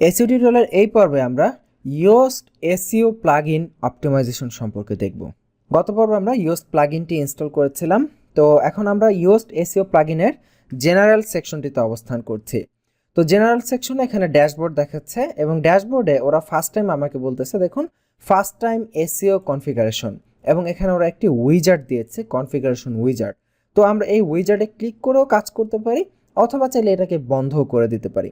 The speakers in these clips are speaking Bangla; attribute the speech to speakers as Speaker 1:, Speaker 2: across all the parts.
Speaker 1: এসইও টিউটোরিয়ালের এই পর্বে আমরা ইয়োস্ট এসইও প্লাগইন অপটিমাইজেশন সম্পর্কে দেখব। গত পর্বে আমরা ইয়োস্ট প্লাগইনটি ইনস্টল করেছিলাম। তো এখন আমরা ইয়োস্ট এসইও প্লাগইনের জেনারেল সেকশনটিতে অবস্থান করছি। তো জেনারেল সেকশনে এখানে ড্যাশবোর্ড দেখাচ্ছে এবং ড্যাশবোর্ডে ওরা ফার্স্ট টাইম আমাকে বলতেছে দেখুন ফার্স্ট টাইম এসইও কনফিগারেশন, এবং এখানে ওরা একটি উইজার্ড দিয়েছে, কনফিগারেশন উইজার্ড। তো আমরা এই উইজার্ডে ক্লিক করেও কাজ করতে পারি অথবা চাইলে এটাকে বন্ধও করে দিতে পারি।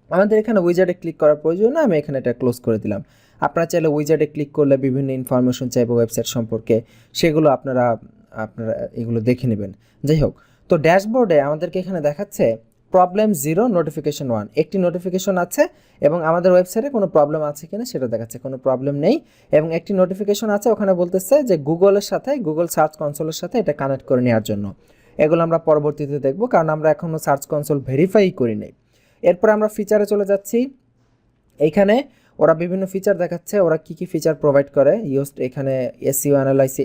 Speaker 1: আমাদের এখানে উইজার্ডে ক্লিক করার প্রয়োজন না, আমি এখানে এটা ক্লোজ করে দিলাম। আপনারা চাইলে উইজার্ডে ক্লিক করলে বিভিন্ন ইনফরমেশন চাইবে ওয়েবসাইট সম্পর্কে, সেগুলো আপনারা এগুলো দেখে নেবেন। যাই হোক, তো ড্যাশবোর্ডে আমাদেরকে এখানে দেখাচ্ছে প্রবলেম 0 নোটিফিকেশন 1, একটি নোটিফিকেশন আছে এবং আমাদের ওয়েবসাইটে কোনো প্রবলেম আছে কিনা সেটা দেখাচ্ছে, কোনো প্রবলেম নেই। এবং একটি নোটিফিকেশন আছে, ওখানে বলতেছে যে গুগলের সাথে, গুগল সার্চ কনসোলের সাথে এটা কানেক্ট করে নেওয়ার জন্য। এগুলো আমরা পরবর্তীতে দেখব, কারণ আমরা এখনও সার্চ কনসোল ভেরিফাই করি নাই। এরপর আমরা ফিচারে চলে যাচ্ছি। এইখানে ওরা বিভিন্ন ফিচার দেখাচ্ছে, ওরা কি কি ফিচার প্রোভাইড করে। ইয়োস্ট এখানে SEO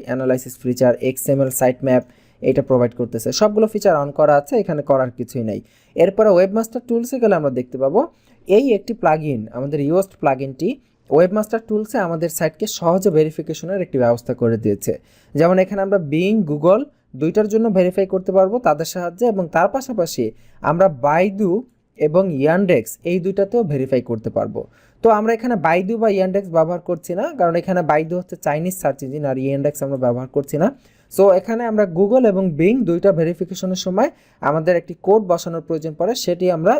Speaker 1: analysis feature, XML site map এটা প্রোভাইড করতেছে। সবগুলো ফিচার অন করা আছে, এখানে করার কিছুই নেই। এরপরে ওয়েবমাস্টার টুলসে গেলে আমরা দেখতে পাবো এই একটি প্লাগইন, আমাদের ইয়োস্ট প্লাগইনটি ওয়েবমাস্টার টুলসে আমাদের সাইটকে সহজে ভেরিফিকেশনের একটি ব্যবস্থা করে দিয়েছে। যেমন এখানে আমরা বিং, গুগল দুইটার জন্য ভেরিফাই করতে পারবো তাদের সাহায্যে, এবং তার পাশাপাশি আমরা বাইদু এবং ইয়ান্ডেক্স এই দুইটাতেও ভেরিফাই করতে পারবো। তো আমরা এখানে বাইদু বা ইয়ান্ডেক্স ব্যবহার করছি না, কারণ এখানে বাইদু হচ্ছে চাইনিজ সার্চ ইঞ্জিন আর ইয়ান্ডেক্স আমরা ব্যবহার করছি না। সো এখানে আমরা গুগল এবং বিং দুইটা ভেরিফিকেশনের সময় আমাদের একটি কোড বসানোর প্রয়োজন পড়ে, সেটি আমরা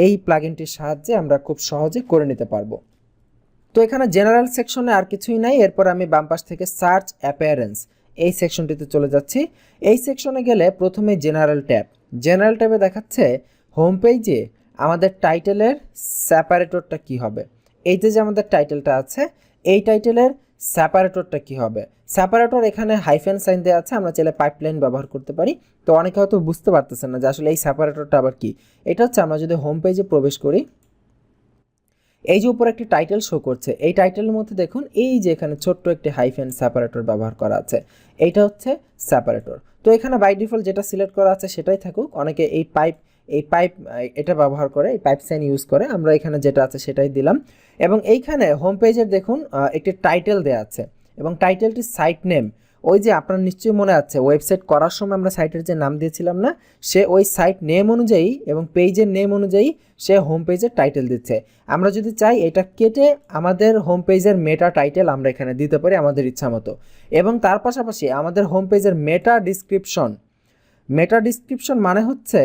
Speaker 1: এই প্লাগইনটির সাহায্যে আমরা খুব সহজে করে নিতে পারবো। তো এখানে জেনারেল সেকশনে আর কিছুই নাই। এরপর আমি বাম পাশ থেকে সার্চ অ্যাপিয়ারেন্স এই সেকশনটিতে চলে যাচ্ছি। এই সেকশনে গেলে প্রথমে জেনারেল ট্যাবে দেখাচ্ছে হোম পেজে আমাদের টাইটেলের সেপারেটরটা কি হবে। এইতে যে আমাদের টাইটেলটা আছে, এই টাইটেলের সেপারেটরটা কি হবে। সেপারেটর এখানে হাইফেন সাইন দেওয়া আছে, আমরা চাইলে পাইপলাইন ব্যবহার করতে পারি। তো অনেকে হয়তো বুঝতে পারতেছেন না যে আসলে এই সেপারেটরটা আবার কি। এটা হচ্ছে আমরা যদি হোম পেজে প্রবেশ করি, এই যে উপরে একটি টাইটেল শো করছে, এই টাইটেলের মধ্যে দেখুন এই যে এখানে ছোট্ট একটি হাইফেন সেপারেটর ব্যবহার করা আছে, এইটা হচ্ছে সেপারেটর। তো এখানে বাই ডিফল্ট যেটা সিলেক্ট করা আছে সেটাই থাকুক। অনেকে এই পাইপ এটা ব্যবহার করে, এই পাইপ সাইন ইউজ করে, আমরা এখানে যেটা আছে সেটাই দিলাম। এবং এইখানে হোম পেজের দেখুন একটি টাইটেল দেওয়া আছে এবং টাইটেলটি সাইট নেম। ওই যে আপনার নিশ্চয়ই মনে আছে ওয়েবসাইট করার সময় আমরা সাইটের যে নাম দিয়েছিলাম না, সে ওই সাইট নেম অনুযায়ী এবং পেজের নেম অনুযায়ী সে হোম পেজের টাইটেল দিচ্ছে। আমরা যদি চাই এটা কেটে আমাদের হোম পেজের মেটা টাইটেল আমরা এখানে দিতে পারি আমাদের ইচ্ছা মতো। এবং তার পাশাপাশি আমাদের হোম পেজের মেটা ডিসক্রিপশন মানে হচ্ছে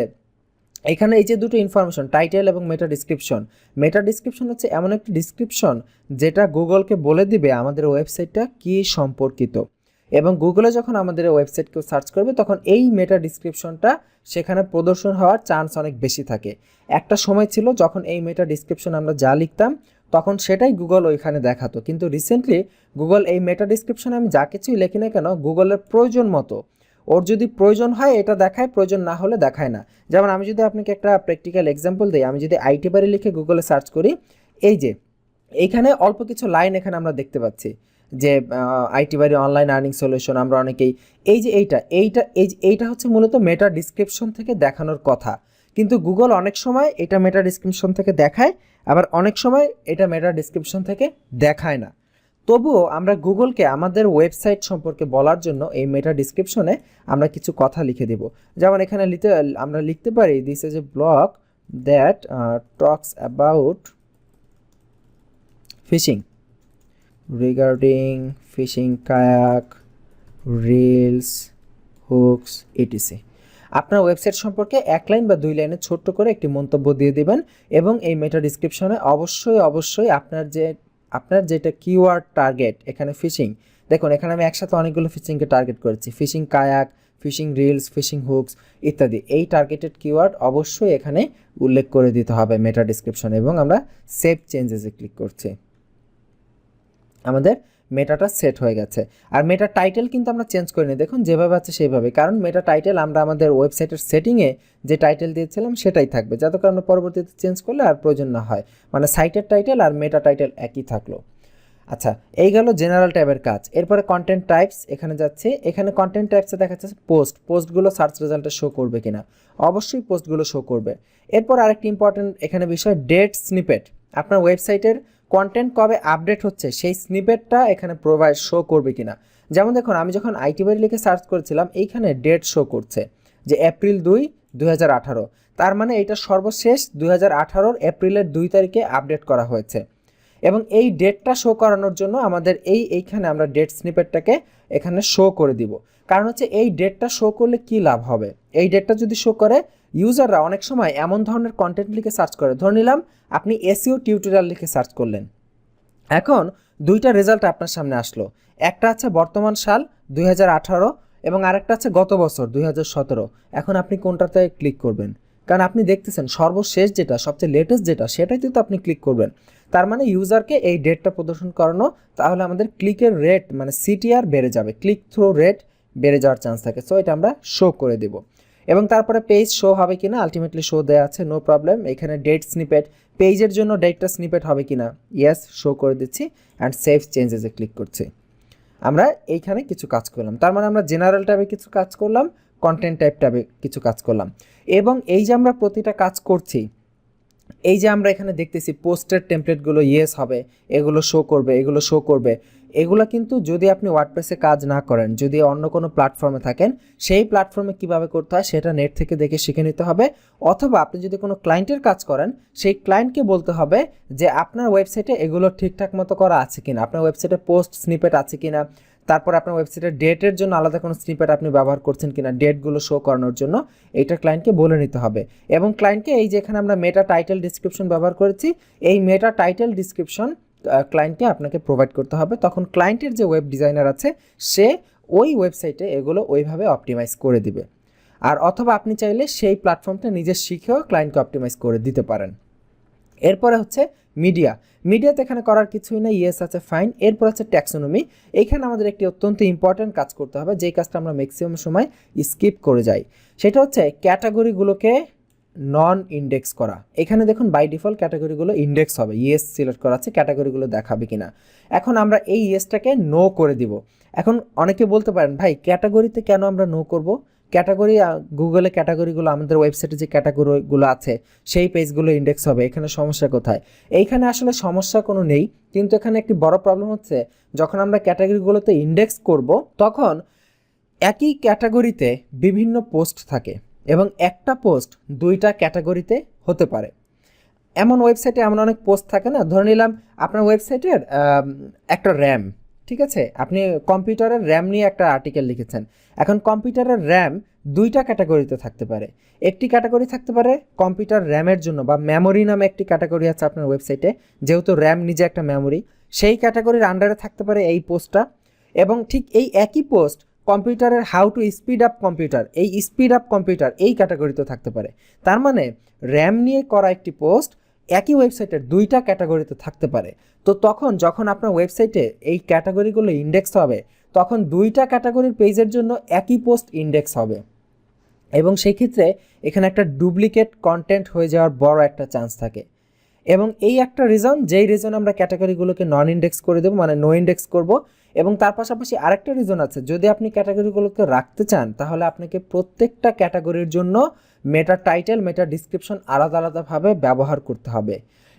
Speaker 1: এখানে এই যে দুটো ইনফরমেশন টাইটেল এবং মেটা ডিসক্রিপশন হচ্ছে এমন একটি ডিসক্রিপশন যেটা গুগলকে বলে দিবে আমাদের ওয়েবসাইটটা কি সম্পর্কিত। এবং গুগলে যখন আমাদের ওয়েবসাইটকে সার্চ করবে তখন এই মেটা ডিসক্রিপশনটা সেখানে প্রদর্শন হওয়ার চান্স অনেক বেশি থাকে। একটা সময় ছিল যখন এই মেটা ডিসক্রিপশন আমরা যা লিখতাম তখন সেটাই গুগল ওইখানে দেখাতো, কিন্তু রিসেন্টলি গুগল এই মেটা ডিসক্রিপশনে আমি যা কিছুই লিখি না কেন গুগলের প্রয়োজন মতো ওর যদি প্রয়োজন হয় এটা দেখায়, প্রয়োজন না হলে দেখায় না। যেমন আমি যদি আপনাকে একটা প্র্যাকটিক্যাল এক্সাম্পল দিই, আমি যদি আইটি বাড়ি লিখে গুগলে সার্চ করি, এই যে এইখানে অল্প কিছু লাইন এখানে আমরা দেখতে পাচ্ছি যে আইটি বাড়ি অনলাইন আর্নিং সলিউশন, আমরা অনেকেই এই যে এইটা হচ্ছে মূলত মেটা ডিসক্রিপশন থেকে দেখানোর কথা, কিন্তু গুগল অনেক সময় এটা মেটা ডিসক্রিপশন থেকে দেখায়, আবার অনেক সময় এটা মেটা ডিসক্রিপশন থেকে দেখায় না। তবুও আমরা গুগলকে আমাদের ওয়েবসাইট সম্পর্কে বলার জন্য এই মেটা ডিসক্রিপশনে আমরা কিছু কথা লিখে দেব। যেমন এখানে আমরা লিখতে পারি this is a blog that talks about fishing, regarding fishing kayak, reels, hooks etc. আপনার ওয়েবসাইট সম্পর্কে 1 লাইন বা 2 লাইনে ছোট্ট করে একটি মন্তব্য দিয়ে দিবেন এবং এই মেটা ডিসক্রিপশনে অবশ্যই আপনার যেটা কিওয়ার্ড টার্গেট, এখানে ফিশিং, দেখুন এখানে আমি একসাথে অনেকগুলো ফিশিংকে টার্গেট করেছি, fishing kayak, fishing reels, fishing hooks ইত্যাদি। এই টার্গেটেড কিওয়ার্ড অবশ্যই এখানে উল্লেখ করে দিতে হবে মেটা ডিসক্রিপশনে। এবং আমরা সেভ চেঞ্জেসে ক্লিক করছি, আমাদের মেটাটা সেট হয়ে গেছে। আর মেটা টাইটেল কিন্তু আমরা চেঞ্জ করিনি, দেখুন যেভাবে আছে সেইভাবে, কারণ মেটা টাইটেল আমরা আমাদের ওয়েবসাইটের সেটিংয়ে যে টাইটেল দিয়েছিলাম সেটাই থাকবে, যাতে করে আমরা পরবর্তীতে চেঞ্জ করলে আর প্রয়োজন না হয়, মানে সাইটের টাইটেল আর মেটা টাইটেল একই থাকলো। আচ্ছা, এই গেল জেনারেল ট্যাবের কাজ। এরপরে কন্টেন্ট টাইপস, এখানে যাচ্ছে। এখানে কন্টেন্ট টাইপসে দেখা যাচ্ছে পোস্টগুলো সার্চ রেজাল্টে শো করবে কিনা, অবশ্যই পোস্টগুলো শো করবে। এরপর আরেকটি ইম্পর্টেন্ট এখানে বিষয় ডেট স্নিপেট, আপনার ওয়েবসাইটের কন্টেন্ট কবে আপডেট হচ্ছে সেই স্নিপেটটা এখানে শো করবে কিনা। যেমন দেখুন, আমি যখন আইটি বাড়ি লিখে সার্চ করেছিলাম এইখানে ডেট শো করছে যে এপ্রিল 2, 2018, তার মানে এটা সর্বশেষ 2018 এপ্রিলের 2 তারিখে আপডেট করা হয়েছে। এবং এই ডেটটা শো করানোর জন্য আমাদের এইখানে আমরা ডেট স্নিপেটটাকে এখানে শো করে দিব। কারণ হচ্ছে এই ডেটটা শো করলে কি লাভ হবে, এই ডেটটা যদি শো করে ইউজাররা অনেক সময় এমন ধরনের কন্টেন্ট লিখে সার্চ করে, ধরে নিলাম আপনি এসইও টিউটোরিয়াল লিখে সার্চ করলেন, এখন দুইটা রেজাল্ট আপনার সামনে আসলো, একটা আছে বর্তমান সাল 2018 এবং আরেকটা আছে গত বছর 2017। এখন আপনি কোনটাতে ক্লিক করবেন? কারণ আপনি দেখতেছেন সর্বশেষ যেটা, সবচেয়ে লেটেস্ট যেটা, সেটাইতে তো আপনি ক্লিক করবেন। তার মানে ইউজারকে এই ডেটটা প্রদর্শন করানো, তাহলে আমাদের ক্লিকের রেট মানে সিটিআর বেড়ে যাবে, ক্লিক থ্রু রেট বেড়ে যাওয়ার চান্স থাকে। সো এটা আমরা শো করে দেব। এবং তারপরে পেজ শো হবে কিনা, আলটিমেটলি শো দেওয়া আছে, নো প্রবলেম। এখানে ডেট স্নিপেট, পেজের জন্য ডেটটা স্নিপেট হবে কিনা, ইয়েস, শো করে দিচ্ছি অ্যান্ড সেভ চেঞ্জেসে ক্লিক করছি। আমরা এইখানে কিছু কাজ করলাম, তার মানে আমরা জেনারেল ট্যাবে কিছু কাজ করলাম, কন্টেন্ট টাইপ ট্যাবে কিছু কাজ করলাম। এবং এই যে আমরা প্রতিটা কাজ করছি, এই যে আমরা এখানে দেখতেছি পোস্টের টেমপ্লেটগুলো ইয়েস হবে, এগুলো শো করবে, এগুলো শো করবে, এগুলো কিন্তু যদি আপনি ওয়ার্ডপ্রেসে কাজ না করেন, যদি অন্য কোনো প্ল্যাটফর্মে থাকেন, সেই প্ল্যাটফর্মে কিভাবে করতে হয় সেটা নেট থেকে দেখে শিখে নিতে হবে। অথবা আপনি যদি কোনো ক্লায়েন্টের কাজ করেন, সেই ক্লায়েন্টকে বলতে হবে যে আপনার ওয়েবসাইটে এগুলো ঠিকঠাক মতো করা আছে কিনা, আপনার ওয়েবসাইটে পোস্ট স্নিপেট আছে কিনা, তারপর আপনার ওয়েবসাইটের ডেটের জন্য আলাদা কোনো স্নিপেট আপনি ব্যবহার করছেন কিনা, ডেটগুলো শো করানোর জন্য এইটা ক্লায়েন্টকে বলে নিতে হবে। এবং ক্লায়েন্টকে এই যে এখানে আমরা মেটা টাইটেল ডিসক্রিপশন ব্যবহার করেছি, এই মেটা টাইটেল ডিসক্রিপশন ক্লায়েন্টকে আপনাকে প্রোভাইড করতে হবে। তখন ক্লায়েন্টের যে ওয়েব ডিজাইনার আছে সে ওই ওয়েবসাইটে এগুলো ওইভাবে অপটিমাইজ করে দিবে। আর অথবা আপনি চাইলে সেই প্ল্যাটফর্মটা নিজে শিখেও ক্লায়েন্টকে অপটিমাইজ করে দিতে পারেন। এরপরে হচ্ছে মিডিয়াতে এখানে করার কিছুই না, ইয়েস আছে, ফাইন। এরপর হচ্ছে ট্যাক্সোনমি, এইখানে আমাদের একটি অত্যন্ত ইম্পর্ট্যান্ট কাজ করতে হবে, যেই কাজটা আমরা ম্যাক্সিমাম সময় স্কিপ করে যাই। সেটা হচ্ছে ক্যাটাগরিগুলোকে নন ইন্ডেক্স করা। এখানে দেখুন বাই ডিফল্ট ক্যাটাগরিগুলো ইন্ডেক্স হবে, ইয়েস সিলেক্ট করা আছে, ক্যাটাগরিগুলো দেখাবে কিনা। এখন আমরা এই ইয়েসটাকে নো করে দিব। এখন অনেকে বলতে পারেন, ভাই ক্যাটাগরিতে কেন আমরা নো করব? ক্যাটাগরি, গুগলে ক্যাটাগরিগুলো, আমাদের ওয়েবসাইটে যে ক্যাটাগরিগুলো আছে সেই পেজগুলো ইন্ডেক্স হবে, এখানে সমস্যা কোথায়? এইখানে আসলে সমস্যা কোনো নেই, কিন্তু এখানে একটি বড় প্রবলেম হচ্ছে যখন আমরা ক্যাটাগরিগুলোতে ইন্ডেক্স করব, তখন একই ক্যাটাগরিতে বিভিন্ন পোস্ট থাকে এবং একটা পোস্ট দুইটা ক্যাটাগরিতে হতে পারে। এমন ওয়েবসাইটে এমন অনেক পোস্ট থাকে না, ধরে নিলাম আপনার ওয়েবসাইটের একটা র্যাম, ঠিক আছে, আপনি কম্পিউটারের র্যাম নিয়ে একটা আর্টিকেল লিখেছেন। এখন কম্পিউটারের র্যাম দুইটা ক্যাটাগরিতে থাকতে পারে। একটি ক্যাটাগরি থাকতে পারে কম্পিউটার র্যামের জন্য, বা মেমোরি নামে একটি ক্যাটাগরি আছে আপনার ওয়েবসাইটে, যেহেতু র্যাম নিজে একটা মেমোরি, সেই ক্যাটাগরির আন্ডারে থাকতে পারে এই পোস্টটা। এবং ঠিক এই একই পোস্ট কম্পিউটারের how to speed up computer, এই স্পিড আপ কম্পিউটার এই ক্যাটাগরিতে থাকতে পারে। তার মানে র্যাম নিয়ে করা একটি পোস্ট একই ওয়েবসাইটের দুইটা ক্যাটাগরিতে থাকতে পারে। তো তখন যখন আপনার ওয়েবসাইটে এই ক্যাটাগরিগুলো ইন্ডেক্স হবে, তখন দুইটা ক্যাটাগরির পেজের জন্য একই পোস্ট ইন্ডেক্স হবে এবং সেই ক্ষেত্রে এখানে একটা ডুপ্লিকেট কন্টেন্ট হয়ে যাওয়ার বড় একটা চান্স থাকে। এবং এই একটা রিজন, যেই রিজন আমরা ক্যাটাগরিগুলোকে নন ইন্ডেক্স করে দেবো, মানে নো ইন্ডেক্স করব। এবং তার পাশাপাশি আরেকটা রিজন আছে, যদি আপনি ক্যাটাগরিগুলোকে রাখতে চান তাহলে আপনাকে প্রত্যেকটা ক্যাটাগরির জন্য মেটা টাইটেল, মেটা ডিসক্রিপশন আলাদা আলাদাভাবে ব্যবহার করতে হবে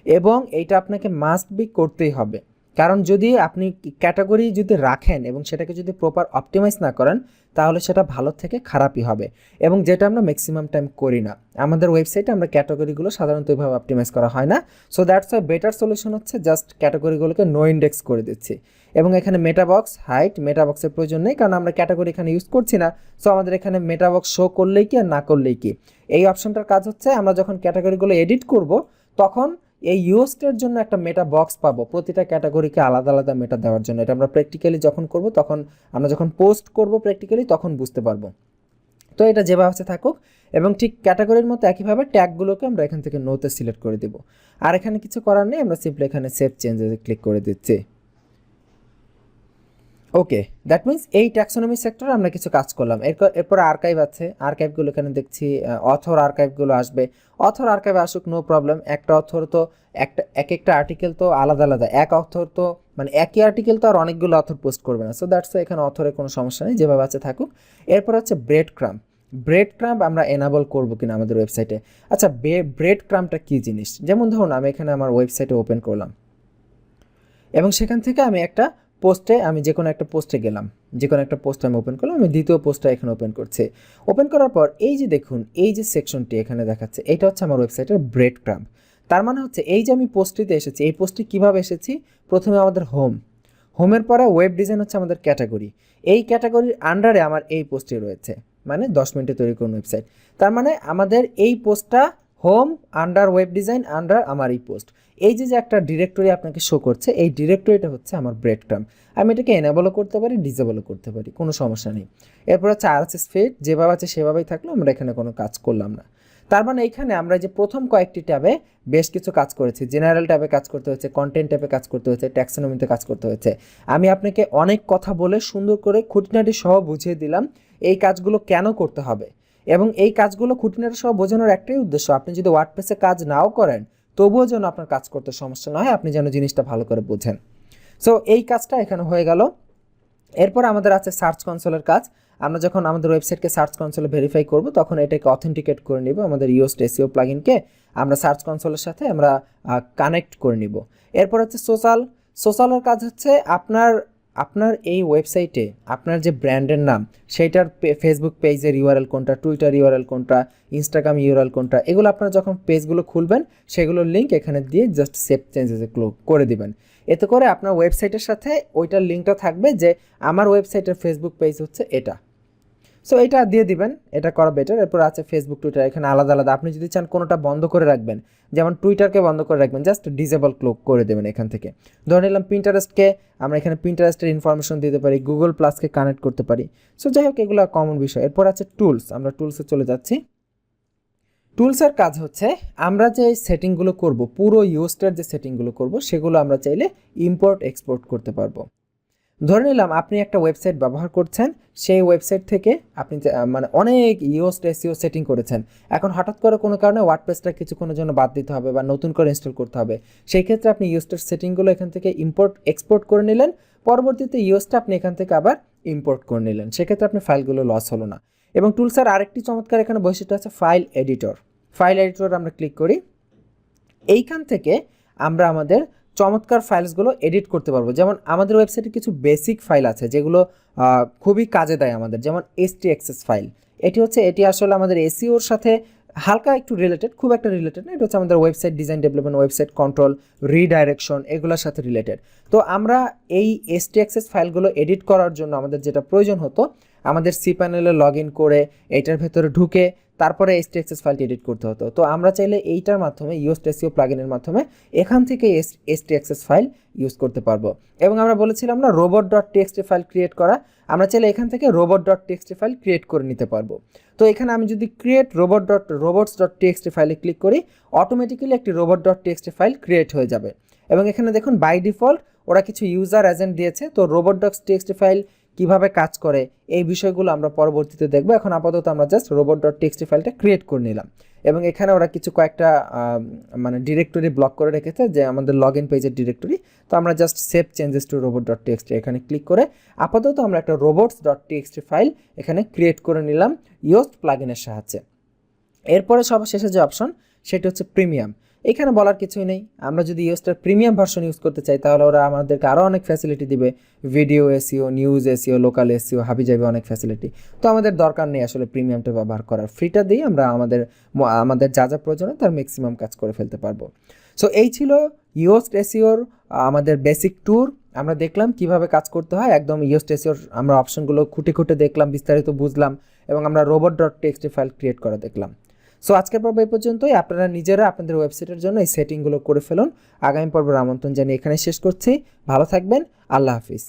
Speaker 1: এবং এইটা আপনাকে মাস্ট বি করতেই হবে। কারণ যদি আপনি ক্যাটাগরি যদি রাখেন এবং সেটাকে যদি প্রপার অপটিমাইজ না করেন, তাহলে সেটা ভালো থেকে খারাপই হবে, এবং যেটা আমরা ম্যাক্সিমাম টাইম করি না। আমাদের ওয়েবসাইটে আমরা ক্যাটাগরিগুলো সাধারণত এইভাবে অপটিমাইজ করা হয় না। So that's a better solution হচ্ছে জাস্ট ক্যাটাগরিগুলোকে নো ইন্ডেক্স করে দিচ্ছি। এবং এখানে মেটাবক্স হাইট, মেটাবক্সের প্রয়োজন নেই, কারণ আমরা ক্যাটাগরি এখানে ইউজ করছি না। সো আমাদের এখানে মেটাবক্স শো করলেই কি আর না করলেই কি, এই অপশনটার কাজ হচ্ছে আমরা যখন ক্যাটাগরিগুলো এডিট করব তখন এই ইউএসটের জন্য একটা মেটা বক্স পাবো, প্রতিটা ক্যাটাগরিকে আলাদা আলাদা মেটা দেওয়ার জন্য। এটা আমরা প্র্যাকটিক্যালি যখন করব, তখন আমরা যখন পোস্ট করব প্র্যাকটিক্যালি, তখন বুঝতে পারবো। তো এটা যেভাবে হচ্ছে থাকুক, এবং ঠিক ক্যাটাগরির মতো একইভাবে ট্যাগগুলোকে আমরা এখান থেকে নোতে সিলেক্ট করে দিব। আর এখানে কিছু করার নেই, আমরা সিম্পলি এখানে সেভ চেঞ্জেসে ক্লিক করে দিচ্ছি। ওকে, দ্যাট মিন্স এই ট্যাক্সোনমি সেক্টরে আমরা কিছু কাজ করলাম। এরপর আর্কাইভ আছে, আর্কাইভগুলো এখানে দেখছি অথর আর্কাইভগুলো আসবে। অথর আর্কাইভ আসুক, নো প্রবলেম। একটা অথর তো একটা আর্টিকেল তো আলাদা আলাদা, এক অথর তো মানে একই আর্টিকেল তো আর অনেকগুলো অথর পোস্ট করবে না, সো দ্যাটস এখানে অথরের কোনো সমস্যা নেই, যেভাবে আছে থাকুক। এরপর হচ্ছে ব্রেড ক্রাম্প। ব্রেড ক্রাম্প আমরা এনাবল করবো কিনা আমাদের ওয়েবসাইটে। আচ্ছা, ব্রেড ক্রাম্পটা কী জিনিস? যেমন ধরুন আমি এখানে আমার ওয়েবসাইটে ওপেন করলাম এবং সেখান থেকে আমি একটা পোস্টে, আমি যে কোনো একটা পোস্টে গেলাম, যে কোনো একটা পোস্ট আমি ওপেন করলাম, আমি দ্বিতীয় পোস্টটা এখানে ওপেন করছি। ওপেন করার পর এই যে দেখুন, এই যে সেকশনটি এখানে দেখাচ্ছে, এটা হচ্ছে আমার ওয়েবসাইটের ব্রেড ক্রাম্প। তার মানে হচ্ছে এই যে আমি পোস্টটিতে এসেছি, এই পোস্টটি কীভাবে এসেছি? প্রথমে আমাদের হোমের পরে ওয়েব ডিজাইন হচ্ছে আমাদের ক্যাটাগরি। এই ক্যাটাগরির আন্ডারে আমার এই পোস্টটি রয়েছে, মানে 10 মিনিটে তৈরি করুন ওয়েবসাইট। তার মানে আমাদের এই পোস্টটা home under web design under আমার এই পোস্ট, এই যে একটা ডিরেক্টরি আপনাকে শো করছে, এই ডিরেক্টরিটা হচ্ছে আমার ব্রেড ক্রাম্প। আমি এটাকে এনেবলও করতে পারি, ডিসেবলও করতে পারি, কোনো সমস্যা নেই। এরপর হচ্ছে আরএসএস ফিড, যেভাবে আছে সেভাবেই থাকলো, আমরা এখানে কোনো কাজ করলাম না। তার মানে এইখানে আমরা যে প্রথম কয়েকটি ট্যাবে বেশ কিছু কাজ করেছি, জেনারেল ট্যাবে কাজ করতে হয়েছে, কন্টেন্ট ট্যাবে কাজ করতে হয়েছে, ট্যাক্সোনমিতে কাজ করতে হয়েছে। আমি আপনাকে অনেক কথা বলে সুন্দর করে খুঁটিনাটি সহ বুঝিয়ে দিলাম এই কাজগুলো কেন করতে হবে, এবং এই কাজগুলো খুঁটিনাটি সহ বোঝানোর একটাই উদ্দেশ্য, আপনি যদি ওয়ার্ডপ্রেসে কাজ নাও করেন তবুও যেন আপনার কাজ করতে সমস্যা না হয়, আপনি যেন জিনিসটা ভালো করে বোঝেন। সো এই কাজটা এখানে হয়ে গেল। এরপর আমাদের আছে সার্চ কনসোলের কাজ। আমরা যখন আমাদের ওয়েবসাইটকে সার্চ কনসোলে ভেরিফাই করব, তখন এটাকে অথেন্টিকেট করে নিব, আমাদের ইয়োস্ট এসইও প্লাগইনকে আমরা সার্চ কনসোলের সাথে আমরা কানেক্ট করে নিব। এরপর হচ্ছে সোশ্যালের কাজ হচ্ছে আপনার এই ওয়েবসাইটে আপনার যে ব্র্যান্ডের নাম, সেইটার ফেসবুক পেজের ইউআরএল কোনটা, টুইটার ইউআরএল কোনটা, ইনস্টাগ্রাম ইউআরএল কোনটা, এগুলো আপনারা যখন পেজগুলো খুলবেন সেগুলোর লিঙ্ক এখানে দিয়ে জাস্ট সেভ চেঞ্জেসে করে দিবেন। এতে করে আপনার ওয়েবসাইটের সাথে ওইটার লিঙ্কটা থাকবে যে আমার ওয়েবসাইটের ফেসবুক পেজ হচ্ছে এটা। সো এটা দিয়ে দিবেন, এটা করা বেটার। এরপর আছে ফেসবুক, টুইটার, এখানে আলাদা আলাদা। আপনি যদি চান কোনোটা বন্ধ করে রাখবেন, যেমন টুইটারকে বন্ধ করে রাখবেন, জাস্ট ডিসেবল ক্লোক করে দেবেন এখান থেকে। ধরে নিলাম পিন্টারেস্টকে, আমরা এখানে পিন্টারেস্টের ইনফরমেশন দিতে পারি, গুগল প্লাসকে কানেক্ট করতে পারি। সো যাই হোক, এগুলো কমন বিষয়। এরপর আছে টুলস, আমরা টুলসে চলে যাচ্ছি। টুলসের কাজ হচ্ছে আমরা যে সেটিংগুলো করব, পুরো ইউস্টের যে সেটিংগুলো করব, সেগুলো আমরা চাইলে ইম্পোর্ট এক্সপোর্ট করতে পারবো। ধরে নিলাম আপনি একটা ওয়েবসাইট ব্যবহার করছেন, সেই ওয়েবসাইট থেকে আপনি মানে অনেক ইয়োস্ট এসইও সেটিং করেছেন, এখন হঠাৎ করে কোনো কারণে ওয়ার্ডপ্রেসটা কিছুক্ষণের জন্য বাদ দিতে হবে বা নতুন করে ইনস্টল করতে হবে। সেই ক্ষেত্রে আপনি ইয়োস্টের সেটিংগুলো এখান থেকে ইম্পোর্ট এক্সপোর্ট করে নিলেন, পরবর্তীতে ইয়োস্টটা আপনি এখান থেকে আবার ইম্পোর্ট করে নিলেন, সেক্ষেত্রে আপনি ফাইলগুলো লস হলো না। এবং টুলসের আরেকটি চমৎকার এখানে বৈশিষ্ট্য আছে ফাইল এডিটর। ফাইল এডিটর আমরা ক্লিক করি, এইখান থেকে আমরা আমাদের চমৎকার ফাইলসগুলো এডিট করতে পারবো। যেমন আমাদের ওয়েবসাইটে কিছু বেসিক ফাইল আছে যেগুলো খুবই কাজে দেয় আমাদের, যেমন HTXS ফাইল। এটি আসলে আমাদের এসইওর সাথে হালকা একটু রিলেটেড, খুব একটা রিলেটেড না। এটা হচ্ছে আমাদের website design development, website control, redirection, এগুলোর সাথে রিলেটেড। তো আমরা এই HTXS ফাইলগুলো এডিট করার জন্য আমাদের যেটা প্রয়োজন হতো, আমাদের cPanel লগ ইন করে এটার ভেতরে ঢুকে তারপরে HTXS ফাইলটি এডিট করতে হতো। তো আমরা চাইলে এইটার মাধ্যমে ইয়োস্ট এসইও প্লাগইনের মাধ্যমে এখান থেকে HTXS ফাইল ইউজ করতে পারবো। এবং আমরা বলেছিলাম না robot.txt ফাইল ক্রিয়েট করা, আমরা চাইলে এখান থেকে robot.txt ফাইল ক্রিয়েট করে নিতে পারবো। তো এখানে আমি যদি ক্রিয়েট robots.txt ফাইলে ক্লিক করি, অটোমেটিক্যালি একটি robot.txt ফাইল ক্রিয়েট হয়ে যাবে। এবং এখানে দেখুন বাই ডিফল্ট ওরা কিছু ইউজার এজেন্ট দিয়েছে। তো robot.txt ফাইল কিভাবে কাজ করে এই বিষয়গুলো আমরা পরবর্তীতে দেখব। এখন আপাতত আমরা জাস্ট robot.txt ফাইলটা ক্রিয়েট করে নিলাম, এবং এখানে ওরা কয়েকটা মানে ডিরেক্টরি ব্লক করে রেখেছে, যে আমাদের লগ ইন পেজের ডিরেক্টরি। তো আমরা just save changes to robot.txt এখানে ক্লিক করে আপাতত আমরা একটা robots.txt ফাইল এখানে ক্রিয়েট করে নিলাম ইয়োস্ট প্লাগইনের সাহায্যে। এরপরে সবশেষে যে অপশন, সেটা হচ্ছে প্রিমিয়াম। এখানে বলার কিছুই নেই, আমরা যদি ইয়োস্টের প্রিমিয়াম ভার্সন ইউজ করতে চাই তাহলে ওরা আমাদেরকে আরও অনেক ফ্যাসিলিটি দিবে, video SEO, news SEO, local SEO, হাবি যাবে অনেক ফ্যাসিলিটি। তো আমাদের দরকার নেই আসলে প্রিমিয়ামটা ব্যবহার করার, ফ্রিটা দিয়ে আমরা আমাদের যা যা প্রয়োজন তার ম্যাক্সিমাম কাজ করে ফেলতে পারবো। সো এই ছিল ইয়োস্ট এসইওর আমাদের বেসিক ট্যুর। আমরা দেখলাম কিভাবে কাজ করতে হয়, একদম ইয়োস্ট এসইওর আমরা অপশনগুলো খুঁটে খুঁটে দেখলাম, বিস্তারিত বুঝলাম, এবং আমরা robot.txt ফাইল ক্রিয়েট করা দেখলাম। সো আজকের পর্ব এই পর্যন্তই। আপনারা নিজেরা আপনাদের ওয়েবসাইটের জন্য এই সেটিংগুলো করে ফেলুন। আগামী পর্বের আমন্ত্রণ জানিয়ে এখানে শেষ করছি। ভালো থাকবেন, আল্লাহ হাফিজ।